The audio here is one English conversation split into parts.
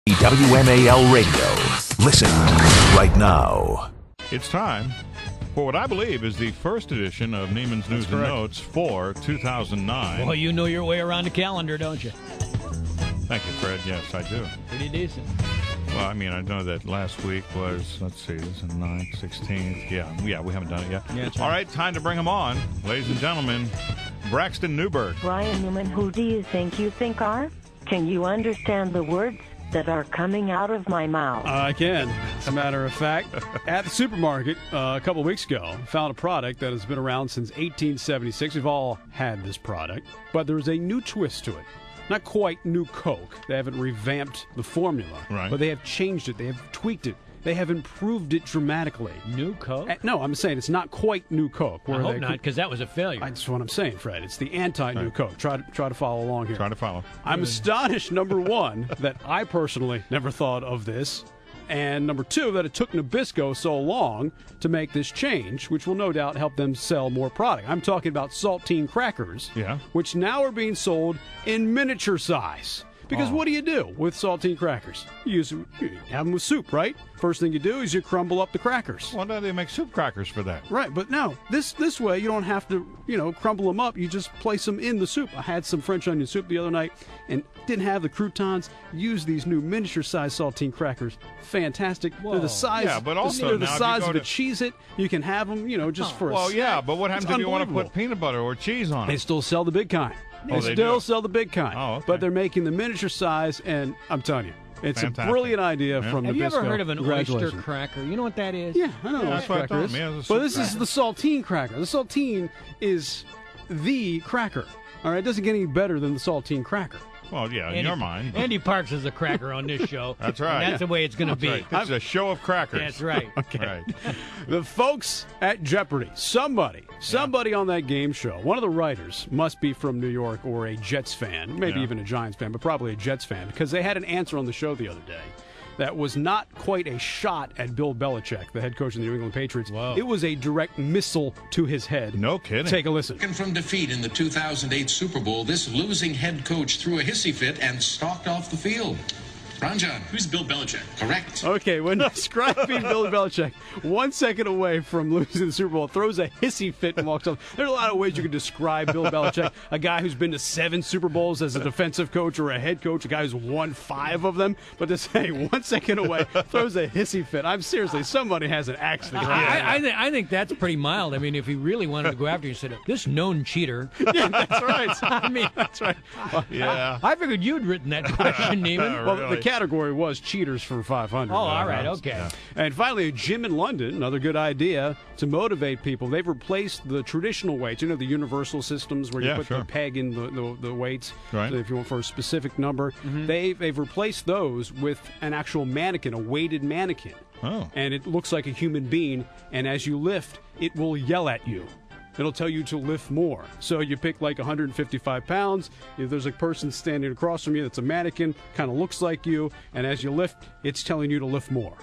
WMAL Radio. Listen right now. It's time for what I believe is the first edition of Nehman's News and Notes for 2009. Well, you know your way around the calendar, don't you? Thank you, Fred. Yes, I do. Pretty decent. Well, I mean, I know that last week was, let's see, this is 9th, 16th. Yeah, we haven't done it yet. Yeah, all right, time to bring them on. Ladies and gentlemen, Braxton Newberg. Bryan Newman, who do you think are? Can you understand the words that are coming out of my mouth? I can. As a matter of fact, at the supermarket a couple of weeks ago, found a product that has been around since 1876. We've all had this product, but there's a new twist to it. Not quite new Coke. They haven't revamped the formula, right, but they have changed it. They have tweaked it. They have improved it dramatically. New Coke? No, I'm saying it's not quite new Coke. I hope not, because that was a failure. That's what I'm saying, Fred. It's the anti-new Coke. Try to follow along here. Try to follow. I'm astonished, number one, that I personally never thought of this, and number two, that it took Nabisco so long to make this change, which will no doubt help them sell more product. I'm talking about saltine crackers, which now are being sold in miniature size. Because what do you do with saltine crackers? You have them with soup, right? First thing you do is you crumble up the crackers. Well, no, they make soup crackers for that. Right, but no, this way you don't have to, crumble them up. You just place them in the soup. I had some French onion soup the other night and didn't have the croutons. Used these new miniature-sized saltine crackers. Fantastic. Whoa. They're the size. Yeah, but also they're the now size if you of go a Cheez-It. You can have them, just for a Well, snack. yeah, but what happens It's if you want to unbelievable. put peanut butter or cheese on it? They still sell the big kind. Oh, They they still do? sell the big kind. Oh, okay. But they're making the miniature size, and I'm telling you, it's Fantastic. a brilliant idea from Nabisco. Have you ever heard of an oyster Congratulations. cracker? You know what that is? Yeah, I know what that's a what I cracker thought. is. Yeah, it's a But soup this is the saltine cracker. The saltine is the cracker. All right, it doesn't get any better than the saltine cracker. Well, yeah, in your mind. but- Andy Parks is a cracker on this show. That's right. And that's the way it's going to be. Right. This is a show of crackers. That's right. Okay. Right. The folks at Jeopardy, somebody on that game show, one of the writers must be from New York or a Jets fan, maybe even a Giants fan, but probably a Jets fan, because they had an answer on the show the other day that was not quite a shot at Bill Belichick, the head coach of the New England Patriots. Whoa. It was a direct missile to his head. No kidding. Take a listen. From defeat in the 2008 Super Bowl, this losing head coach threw a hissy fit and stalked off the field. Ranjan, who's Bill Belichick? Correct. Okay, when describing Bill Belichick, 1 second away from losing the Super Bowl, throws a hissy fit and walks off. There's a lot of ways you could describe Bill Belichick. A guy who's been to 7 Super Bowls as a defensive coach or a head coach, a guy who's won 5 of them. But to say 1 second away, throws a hissy fit. I'm seriously, somebody has an axe to grind. I think that's pretty mild. I mean, if he really wanted to go after you, he said, this known cheater. Yeah, that's right. I mean, That's right. Yeah. I figured you'd written that question, Nehman. Well, Really? the category was cheaters for 500. Oh, all right, okay. Yeah. And finally, a gym in London, another good idea to motivate people. They've replaced the traditional weights, the universal systems where you Yeah, put sure. the peg in the weights, Right. so if you want for a specific number. They've replaced those with an actual mannequin, a weighted mannequin. Oh. And it looks like a human being, and as you lift, it will yell at you. It'll tell you to lift more. So you pick like 155 pounds. If there's a person standing across from you that's a mannequin, kind of looks like you, and as you lift, it's telling you to lift more.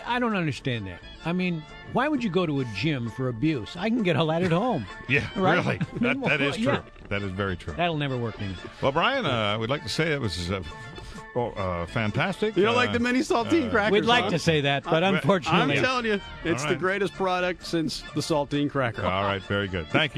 I don't understand that. I mean, why would you go to a gym for abuse? I can get all that at home. Yeah, Right? really. I mean, That is true. yeah. That is very true. That'll never work, Nehman. Well, Brian, we'd like to say it was fantastic. You don't like the mini saltine crackers? We'd like huh? to say that, but I'm unfortunately. telling you, it's All the right. greatest product since the saltine cracker. All right, very good. Thank you.